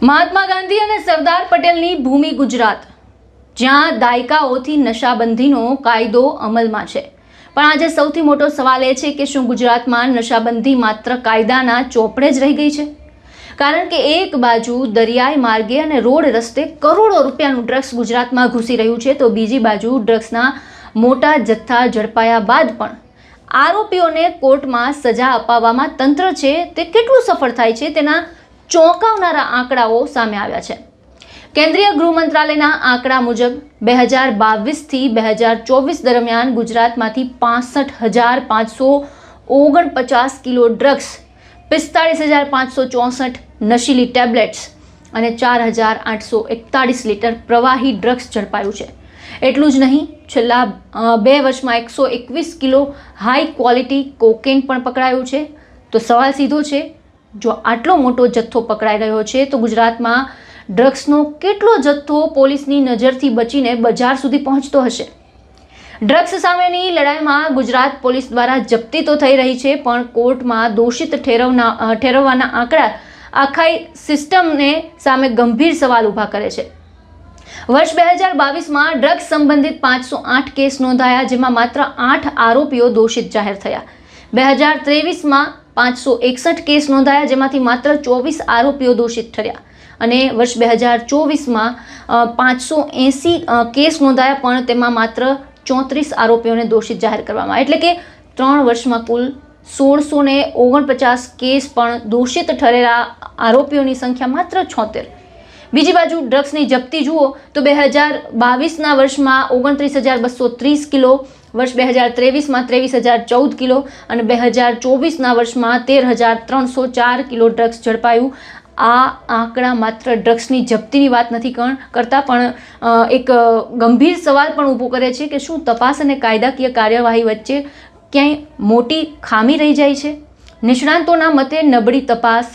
મહાત્મા ગાંધી અને સરદાર પટેલની ભૂમિ ગુજરાત, જ્યાં દાયકાઓથી નશાબંધીનો કાયદો અમલમાં છે, પણ આજે સૌથી મોટો સવાલ એ છે કે શું ગુજરાતમાં નશાબંધી માત્ર કાયદાના ચોપડે જ રહી ગઈ છે? કારણ કે એક બાજુ દરિયાઈ માર્ગે અને રોડ રસ્તે કરોડો રૂપિયાનું ડ્રગ્સ ગુજરાતમાં ઘૂસી રહ્યું છે, તો બીજી બાજુ ડ્રગ્સના મોટા જથ્થા ઝડપાયા બાદ પણ આરોપીઓને કોર્ટમાં સજા અપાવવામાં તંત્ર છે તે કેટલું સફળ થાય છે તેના ચોંકાવનારા આંકડાઓ સામે આવ્યા છે। કેન્દ્રીય ગૃહ મંત્રાલયના આંકડા મુજબ 2022થી 2024 દરમિયાન ગુજરાતમાંથી 65,549 કિલો ડ્રગ્સ, 45,564 નશીલી ટેબ્લેટ્સ અને 4,841 લીટર પ્રવાહી ડ્રગ્સ ઝડપાયું છે। એટલું જ નહીં, છેલ્લા 2 વર્ષમાં 121 કિલો હાઈ ક્વોલિટી કોકેન પણ પકડાયું છે। તો સવાલ સીધો છે, જો આટલો મોટો જથ્થો પકડાઈ રહ્યો છે તો ગુજરાતમાં ડ્રગ્સનો કેટલો જથ્થો પોલીસની નજરથી બચીને બજાર સુધી પહોંચતો હશે? ડ્રગ્સ સામેની લડાઈમાં ગુજરાત પોલીસ દ્વારા જપ્તી તો થઈ રહી છે, પણ કોર્ટમાં દોષિત ઠેરવવાના આંકડા આખા સિસ્ટમને સામે ગંભીર સવાલ ઊભા કરે છે। વર્ષ 2022માં ડ્રગ્સ સંબંધિત 508 કેસ નોંધાયા, જેમાં માત્ર 8 આરોપીઓ દોષિત જાહેર થયા। 2023માં 561 કેસ નોંધાયા, જેમાંથી માત્ર 24 આરોપીઓ દોષિત ઠર્યા, અને વર્ષ 2024માં 580 કેસ નોંધાયા, પણ તેમાં માત્ર 34 આરોપીઓને દોષિત જાહેર કરવામાં આવ્યા। એટલે કે 3 વર્ષમાં કુલ 1649 કેસ, પણ દોષિત ઠરેલા આરોપીઓની સંખ્યા માત્ર 76। બીજી બાજુ ડ્રગ્સની જપ્તી જુઓ તો 2022ના વર્ષમાં 29,230 કિલો, વર્ષ 2023માં 23,014 કિલો અને 2024ના વર્ષમાં 13,304 કિલો ડ્રગ્સ ઝડપાયું। આ આંકડા માત્ર ડ્રગ્સની જપ્તીની વાત નથી કરતા, પણ એક ગંભીર સવાલ પણ ઊભો કરે છે કે શું તપાસ અને કાયદાકીય કાર્યવાહી વચ્ચે ક્યાંય મોટી ખામી રહી જાય છે? નિષ્ણાંતોના મતે નબળી તપાસ,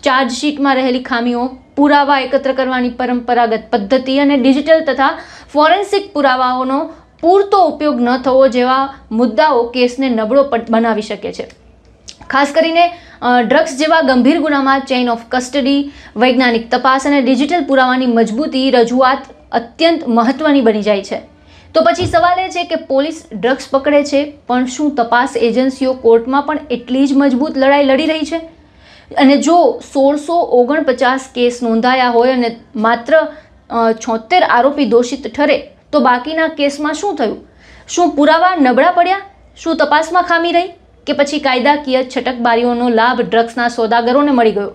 ચાર્જશીટમાં રહેલી ખામીઓ, પુરાવા એકત્ર કરવાની પરંપરાગત પદ્ધતિ અને ડિજિટલ તથા ફોરેન્સિક પુરાવાઓનો પૂરતો ઉપયોગ ન થવો જેવા મુદ્દાઓ કેસને નબળો બનાવી શકે છે। ખાસ કરીને ડ્રગ્સ જેવા ગંભીર ગુનામાં ચેઇન ઓફ કસ્ટડી, વૈજ્ઞાનિક તપાસ અને ડિજિટલ પુરાવાની મજબૂતી રજૂઆત અત્યંત મહત્વની બની જાય છે। તો પછી સવાલ એ છે કે પોલીસ ડ્રગ્સ પકડે છે, પણ શું તપાસ એજન્સીઓ કોર્ટમાં પણ એટલી જ મજબૂત લડાઈ લડી રહી છે? અને જો 1649 કેસ નોંધાયા હોય અને માત્ર 76 આરોપી દોષિત ઠરે, તો બાકીના કેસમાં શું થયું? શું પુરાવા નબળા પડ્યા? શું તપાસમાં ખામી રહી? કે પછી કાયદાકીય છટકબારીઓનો લાભ ડ્રગ્સના સોદાગરોને મળી ગયો?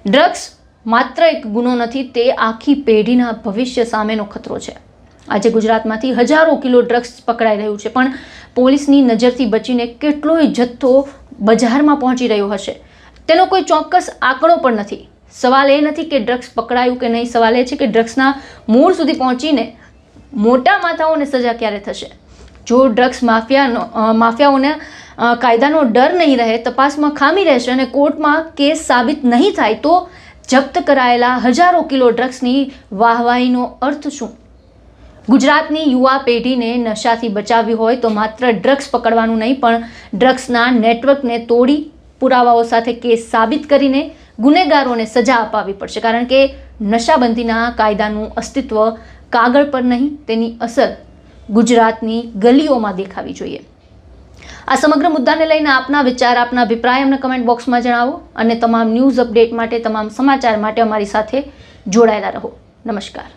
ડ્રગ્સ માત્ર એક ગુનો નથી, તે આખી પેઢીના ભવિષ્ય સામેનો ખતરો છે। આજે ગુજરાતમાંથી હજારો કિલો ડ્રગ્સ પકડાઈ રહ્યું છે, પણ પોલીસની નજરથી બચીને કેટલોય જથ્થો બજારમાં પહોંચી રહ્યો હશે તેનો કોઈ ચોક્કસ આંકડો પણ નથી। સવાલ એ નથી કે ડ્રગ્સ પકડાયું કે નહીં, સવાલ એ છે કે ડ્રગ્સના મૂળ સુધી પહોંચીને મોટા માથાઓને સજા ક્યારે થશે? જો ડ્રગ્સ માફિયાઓને કાયદાનો ડર નહીં રહે, તપાસમાં ખામી રહેશે અને કોર્ટમાં કેસ સાબિત નહીં થાય, તો જપ્ત કરાયેલા હજારો કિલો ડ્રગ્સની વાહવાહીનો અર્થ શું? ગુજરાતની યુવા પેઢીને નશાથી બચાવવી હોય તો માત્ર ડ્રગ્સ પકડવાનું નહીં, પણ ડ્રગ્સના નેટવર્કને તોડી પુરાવાઓ સાથે કેસ સાબિત કરીને ગુનેગારોને સજા અપાવવી પડશે। કારણ કે નશાબંધીના કાયદાનું અસ્તિત્વ કાગળ પર નહીં, તેની અસર ગુજરાતની ગલીઓમાં દેખાવી જોઈએ। આ સમગ્ર મુદ્દાને લઈને આપના વિચાર, આપના અભિપ્રાય અમને કમેન્ટ બોક્સમાં જણાવો, અને તમામ ન્યૂઝ અપડેટ માટે, તમામ સમાચાર માટે અમારી સાથે જોડાયેલા રહો। નમસ્કાર।